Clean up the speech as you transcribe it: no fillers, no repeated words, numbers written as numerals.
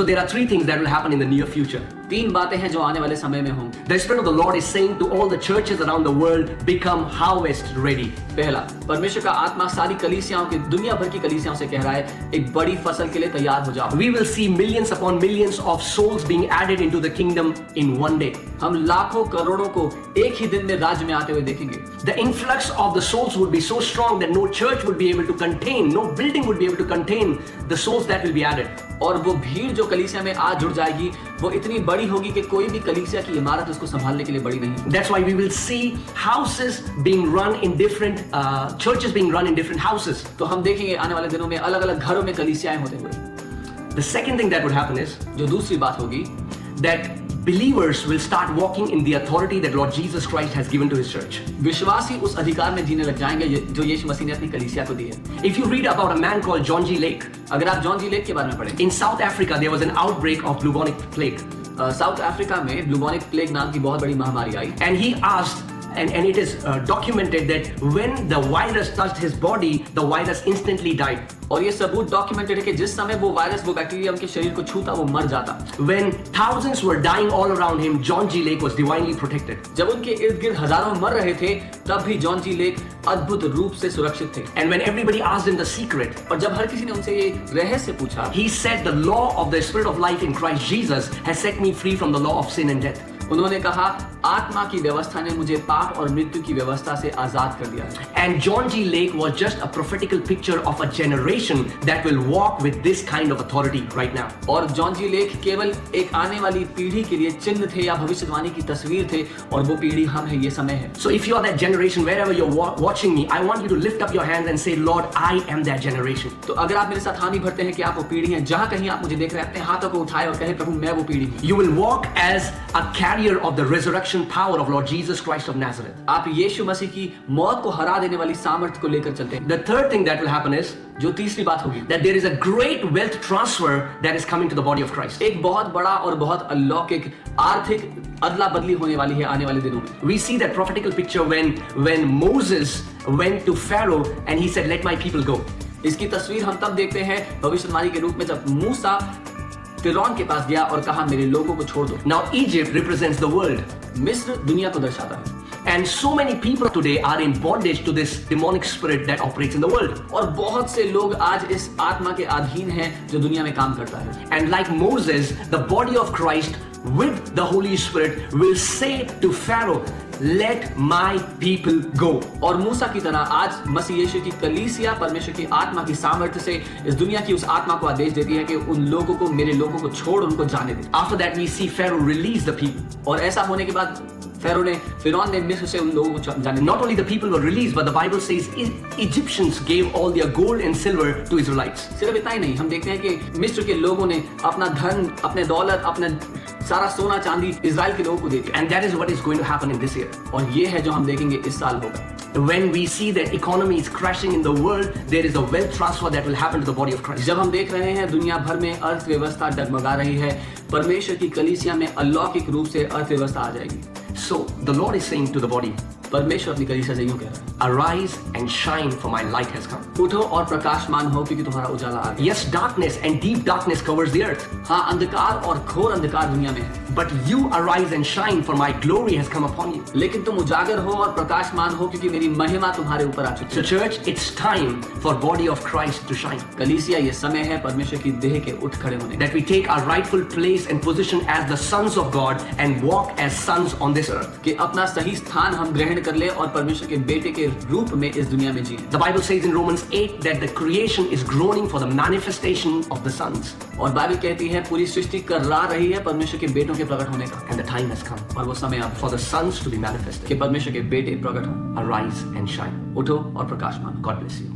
So there are three things that will happen in the near future. तीन बातें हैं जो आने वाले समय में होंगी। The Spirit of the Lord is saying to all the churches around the world, become harvest ready. पहला, परमेश्वर का आत्मा सारी कलीसियाओं की, दुनिया भर की कलीसियाओं से कह रहा है, एक बड़ी फसल के लिए तैयार हो जाओ। We will see millions upon millions of souls being added into the kingdom in one day. हम लाखों करोड़ों को एक ही दिन में राज्य में आते हुए देखेंगे। The influx of the souls would be so strong that no church would be able to contain, no building would be able to contain the souls that will be added. और वो भीड़ जो कलीसिया में आज जुड़ जाएगी, वो इतनी बड़ी होगी कि कोई भी कलीसिया की इमारत उसको संभालने के लिए बड़ी नहीं। That's why we will see houses being run in different churches being run in different houses. तो हम देखेंगे आने वाले दिनों में अलग-अलग घरों में कलीसियाएं होते हुए। The second thing that would happen is जो दूसरी बात होगी, that believers will start walking in the authority that Lord Jesus Christ has given to His church. विश्वासी उस अधिकार में जीने लग जाएंगे जो यीशु मसीह ने अपनी कलीसिया को दी है। If you read about a man called John G. Lake, अगर आप जॉन जी लेक के बारे में पढ़ें, in South Africa there was an outbreak of bubonic plague, south Africa में ब्लूबोनिक प्लेग नाम की बहुत बड़ी महामारी आई। and he asked, and it is documented that when the virus touched his body, the virus instantly died. और ये सबूत documented है कि जिस समय वो वायरस, वो बैक्टीरिया उनके शरीर को छूता, वो मर जाता। When thousands were dying all around him, John G. Lake was divinely protected. जब उनके इर्द गिर्द हजारों मर रहे थे, तब भी जॉन जी लेक अद्भुत रूप से सुरक्षित थे। And when everybody asked him the secret, और जब हर किसी ने उनसे ये रहस्य पूछा, he said, the law of the Spirit of life in Christ Jesus has set me free from the law of sin and death. उन्होंने कहा, आत्मा की व्यवस्था ने मुझे पाप और मृत्यु की व्यवस्था से आजाद कर दिया है। And John G. Lake was just a prophetical picture of a generation that will walk with this kind of authority right now. और जॉन जी लेक केवल एक आने वाली पीढ़ी के लिए चिन्ह थे या भविष्यवाणी की तस्वीर थे, और वो पीढ़ी हम है, ये समय है। So if you are that generation, wherever you're watching me, I want you to lift up your hands and say, Lord, I am that generation. तो अगर आप मेरे साथ हामी भरते हैं कि आप वो पीढ़ी हैं, जहां कहीं आप मुझे देख रहे हैं, अपने हाथों को उठाए और कहे, प्रभु मैं वो पीढ़ी हूं। You will walk as a carrier of the resurrection power of Lord Jesus Christ of Nazareth. आप यीशु मसीह की मौत को हरा देने वाली सामर्थ्य को लेकर चलते हैं। The third thing that will happen is जो तीसरी बात होगी, that there is a great wealth transfer that is coming to the body of Christ. एक बहुत बड़ा और बहुत अलौकिक आर्थिक अदला बदली होने वाली है आने वाले दिनों में। We see that prophetical picture when Moses went to Pharaoh and he said, let my people go. इसकी तस्वीर हम तब देखते हैं भविष्यवाणी के रूप में, जब मूसा फिरौन के पास गया और कहा, मेरे लोगों को छोड़ दो। Now Egypt represents the world. मिस्र दुनिया को दर्शाता है। And so many people today are in bondage to this demonic spirit that operates in the world. और बहुत से लोग आज इस आत्मा के अधीन हैं जो दुनिया में काम करता है। And like Moses, the body of Christ with the Holy Spirit will say to Pharaoh, let my people go. और मूसा की तरह आज मसीह यीशु की कलीसिया परमेश्वर की आत्मा की सामर्थ्य से इस दुनिया की उस आत्मा को आदेश देती है कि उन लोगों को, मेरे लोगों को छोड़ उनको जाने दे। After that we see Pharaoh release the people. और ऐसा होने के बाद फिरौन ने मिस्र से उन लोगों को जाने। Not only the people were released, but the Bible says Egyptians gave all their gold and silver to Israelites. सिर्फ इतना ही नहीं, हम देखते हैं कि मिस्र के लोगों ने अपना धन, अपने दौलत, अपना सारा सोना चांदी इजराइल के लोगों को दे दिया। And that is what is going to happen in this year. और ये है जो हम देखेंगे इस साल होगा। When we see that economy is crashing in the world, there is a wealth transfer that will happen to the body of Christ. जब हम देख रहे हैं दुनिया भर में अर्थव्यवस्था डगमगा रही है, परमेश्वर की कलीसिया में अलौकिक रूप से अर्थव्यवस्था आ जाएगी। So the Lord is saying to the body, परमेश्वर अपनी कलीसिया से यूं कह रहा है, arise and shine, for my light has come. उठो और प्रकाशमान हो, क्योंकि तुम्हारा उजाला आ गया। Yes, darkness and deep darkness covers the earth. हाँ, अंधकार और घोर अंधकार दुनिया में है। But you arise and shine, for my glory has come upon you. लेकिन तुम उजागर हो और प्रकाशमान हो, क्योंकि मेरी महिमा तुम्हारे ऊपर आ चुकी So है। church, it's time for body of Christ to shine. कलीसिया, ये समय है परमेश्वर की देह के उठ खड़े होने का। That we take our rightful place and position as the sons of God and walk as sons on this earth. कि अपना सही स्थान हम ग्रहण कर ले और परमेश्वर के बेटे के रूप में इस दुनिया में जिए। The Bible says in Romans 8 that the creation is groaning for the manifestation of the sons. और बाइबल कहती है पूरी सृष्टि कर्रा रही है परमेश्वर के बेटों के प्रकट होने का। And the time has come और वो समय आ for the sons to be manifested. कि परमेश्वर के बेटे प्रकट हों। Arise and shine. उठो और प्रकाशमान। God bless you.